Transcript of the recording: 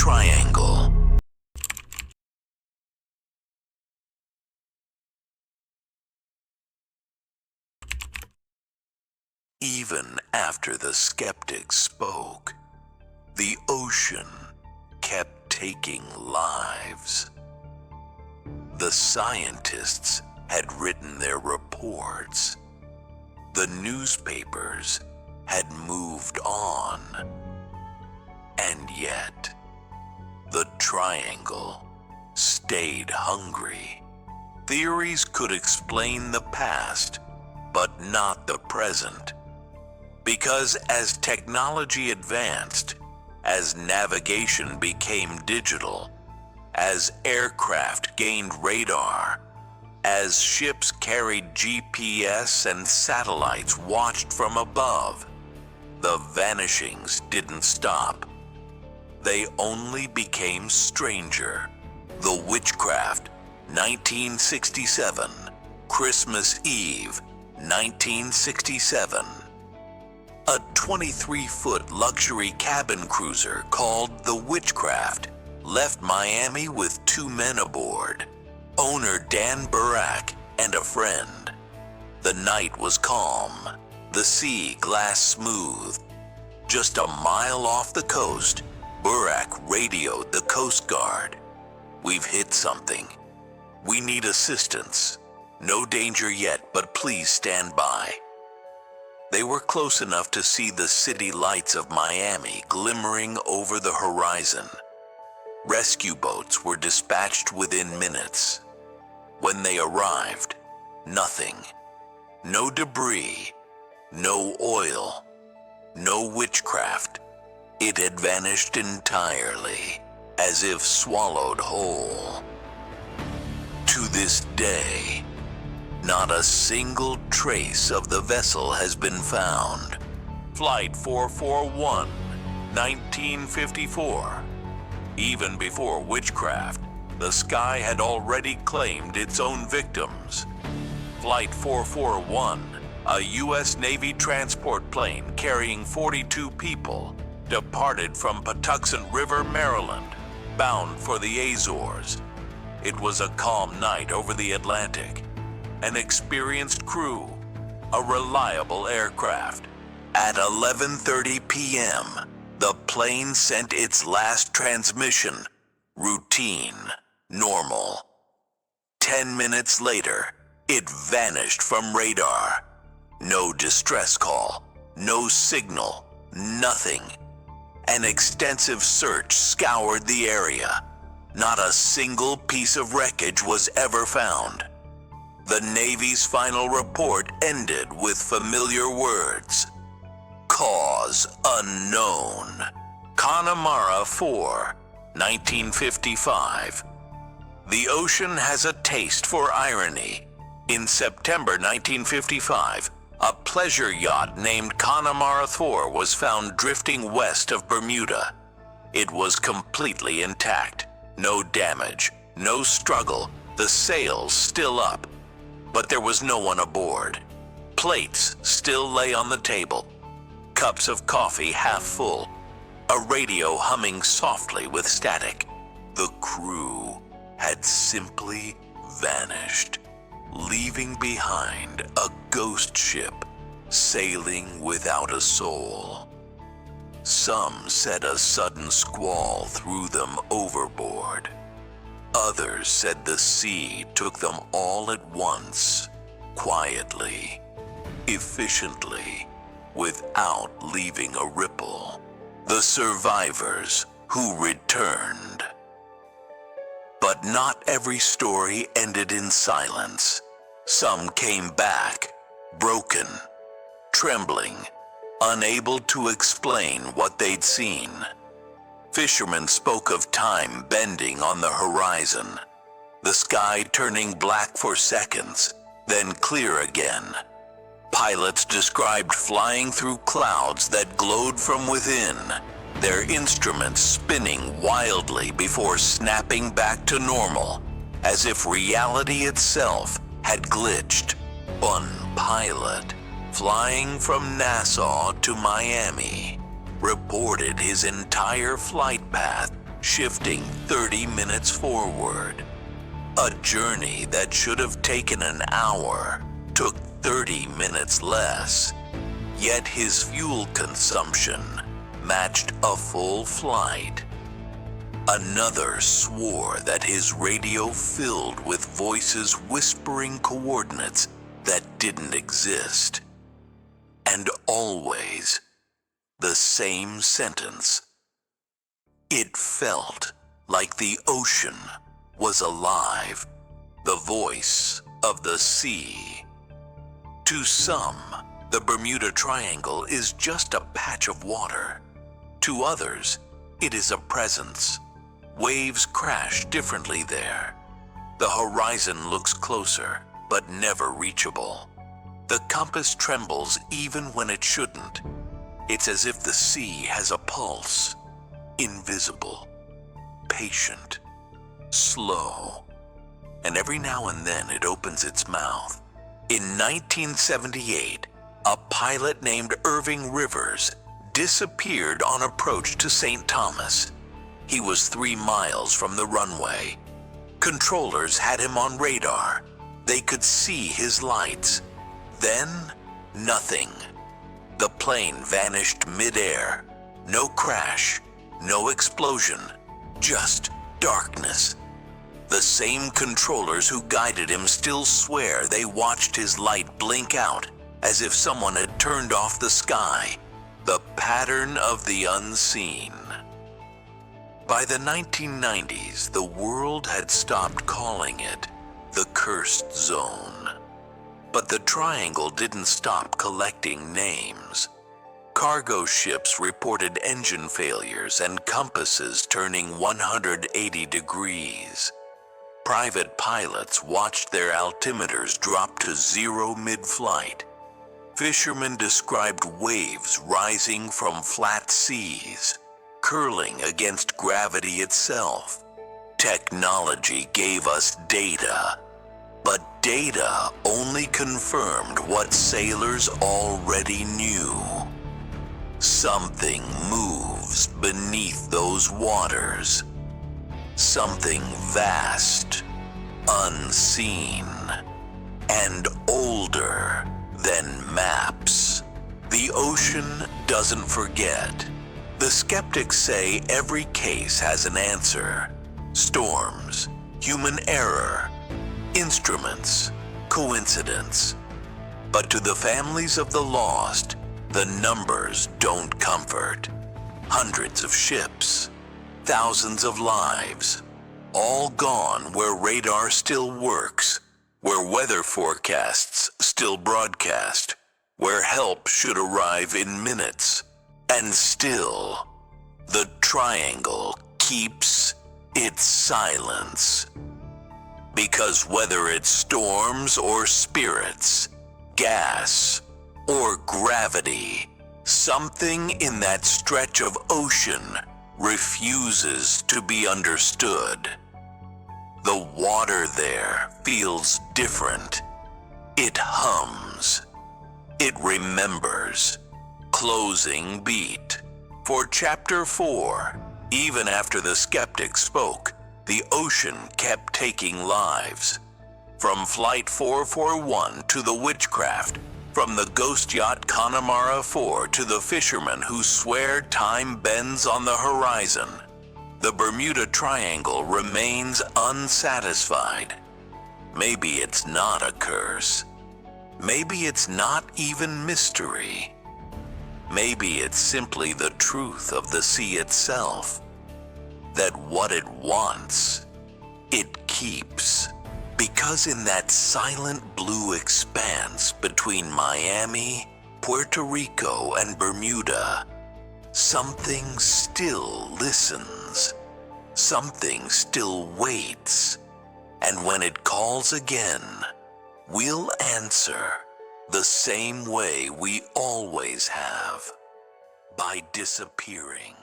triangle. Even after the skeptics spoke, the ocean kept taking lives. The scientists had written their reports. The newspapers had moved on. And yet, the triangle stayed hungry. Theories could explain the past, but not the present. Because as technology advanced, as navigation became digital, as aircraft gained radar, as ships carried GPS and satellites watched from above, the vanishings didn't stop. They only became stranger. The Witchcraft, 1967, Christmas Eve, 1967. A 23-foot luxury cabin cruiser called the Witchcraft left Miami with 2 men aboard, owner Dan Burak and a friend. The night was calm, the sea glass smooth. Just a mile off the coast, Burak radioed the Coast Guard. "We've hit something. We need assistance. No danger yet, but please stand by." They were close enough to see the city lights of Miami glimmering over the horizon. Rescue boats were dispatched within minutes. When they arrived, nothing. No debris, no oil, no witchcraft. It had vanished entirely, as if swallowed whole. To this day, not a single trace of the vessel has been found. Flight 441, 1954. Even before Witchcraft, the sky had already claimed its own victims. Flight 441, a U.S. Navy transport plane carrying 42 people, departed from Patuxent River, Maryland, bound for the Azores. It was a calm night over the Atlantic. An experienced crew, a reliable aircraft. At 11:30 p.m., the plane sent its last transmission, routine, normal. 10 minutes later, it vanished from radar. No distress call, no signal, nothing. An extensive search scoured the area. Not a single piece of wreckage was ever found. The Navy's final report ended with familiar words. Cause unknown. Connemara 4, 1955. The ocean has a taste for irony. In September 1955, a pleasure yacht named Connemara 4 was found drifting west of Bermuda. It was completely intact. No damage, no struggle, the sails still up. But there was no one aboard. Plates still lay on the table. Cups of coffee half full. A radio humming softly with static. The crew had simply vanished, leaving behind a ghost ship sailing without a soul. Some said a sudden squall threw them overboard. Others said the sea took them all at once, quietly, efficiently, without leaving a ripple. The survivors who returned. But not every story ended in silence. Some came back, broken, trembling, unable to explain what they'd seen. Fishermen spoke of time bending on the horizon, the sky turning black for seconds, then clear again. Pilots described flying through clouds that glowed from within, their instruments spinning wildly before snapping back to normal, as if reality itself had glitched. One pilot, flying from Nassau to Miami, reported his entire flight path shifting 30 minutes forward. A journey that should have taken an hour took 30 minutes less, yet his fuel consumption matched a full flight. Another swore that his radio filled with voices whispering coordinates that didn't exist. And always the same sentence. It felt like the ocean was alive, the voice of the sea. To some, the Bermuda Triangle is just a patch of water. To others, it is a presence. Waves crash differently there. The horizon looks closer, but never reachable. The compass trembles even when it shouldn't. It's as if the sea has a pulse. Invisible, patient, slow. And every now and then it opens its mouth. In 1978, a pilot named Irving Rivers disappeared on approach to St. Thomas. He was 3 miles from the runway. Controllers had him on radar. They could see his lights. Then, nothing. The plane vanished mid-air. No crash, no explosion, just darkness. The same controllers who guided him still swear they watched his light blink out as if someone had turned off the sky. The pattern of the unseen. By the 1990s, the world had stopped calling it the cursed zone. But the triangle didn't stop collecting names. Cargo ships reported engine failures and compasses turning 180 degrees. Private pilots watched their altimeters drop to zero mid-flight. Fishermen described waves rising from flat seas, curling against gravity itself. Technology gave us data, but data only confirmed what sailors already knew. Something moves beneath those waters. Something vast, unseen, and older than maps. The ocean doesn't forget. The skeptics say every case has an answer. Storms, human error, instruments, coincidence. But to the families of the lost, the numbers don't comfort. Hundreds of ships, thousands of lives, all gone where radar still works, where weather forecasts still broadcast, where help should arrive in minutes. And still, the triangle keeps its silence. Because whether it's storms or spirits, gas or gravity, something in that stretch of ocean refuses to be understood. The water there feels different. It hums. It remembers. Closing beat. For Chapter 4, even after the skeptics spoke, the ocean kept taking lives. From Flight 441 to the Witchcraft, from the ghost yacht Connemara 4 to the fishermen who swear time bends on the horizon, the Bermuda Triangle remains unsatisfied. Maybe it's not a curse. Maybe it's not even mystery. Maybe it's simply the truth of the sea itself, that what it wants, it keeps. Because in that silent blue expanse between Miami, Puerto Rico, and Bermuda, something still listens. Something still waits. And when it calls again, we'll answer the same way we always have, by disappearing.